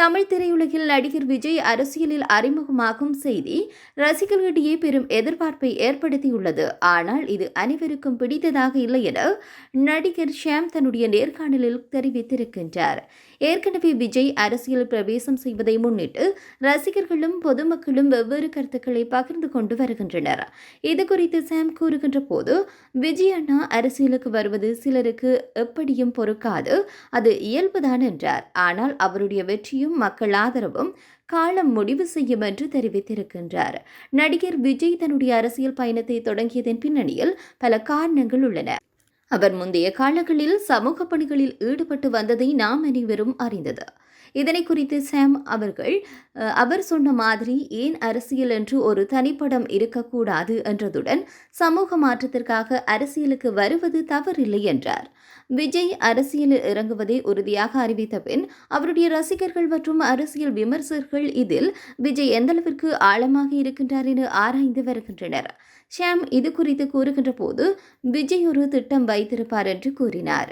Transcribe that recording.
தமிழ் திரையுலகில் நடிகர் விஜய் அரசியலில் அறிமுகமாகும் செய்தி ரசிகர்களிடையே பெரும் எதிர்பார்ப்பை ஏற்படுத்தியுள்ளது. ஆனால் இது அனைவருக்கும் பிடித்ததாக இல்லை என நடிகர் ஷியாம் தன்னுடைய நேர்காணலில் தெரிவித்திருக்கின்றார். ஏற்கனவே விஜய் அரசியல் பிரவேசம் செய்வதை முன்னிட்டு ரசிகர்களும் பொதுமக்களும் வெவ்வேறு கருத்துக்களை பகிர்ந்து கொண்டு வருகின்றனர். இதுகுறித்து ஷியாம் கூறுகின்ற போது, விஜய் அண்ணா அரசியலுக்கு வருவது சிலருக்கு எப்படியும் பொறுக்காது, அது இயல்புதான் என்றார். ஆனால் அவருடைய வெற்றியும் மக்கள் ஆதரவும் காலம் முடிவு செய்யும் என்று தெரிவித்திருக்கின்றார். நடிகர் விஜய் தன்னுடைய அரசியல் பயணத்தை தொடங்கியதன் பின்னணியில் பல காரணங்கள் உள்ளன. அவர் முந்தைய காலங்களில் சமூக பணிகளில் ஈடுபட்டு வந்ததை நாம் அனைவரும் அறிந்தது. இதனை குறித்து ஷியாம் அவர் சொன்ன மாதிரி ஏன் அரசியல் என்று ஒரு தனிப்படம் இருக்கக்கூடாது என்றதுடன் சமூக மாற்றத்திற்காக அரசியலுக்கு வருவது தவறில்லை என்றார். விஜய் அரசியலில் இறங்குவதை உறுதியாக அறிவித்த பின் அவருடைய ரசிகர்கள் மற்றும் அரசியல் விமர்சகர்கள் இதில் விஜய் எந்தளவிற்கு ஆழமாக இருக்கின்றார் என ஆராய்ந்து வருகின்றனர். ஷியாம் இது குறித்து கூறுகின்ற போது, விஜய் ஒரு திட்டம் வைத்திருப்பார் என்று கூறினார்.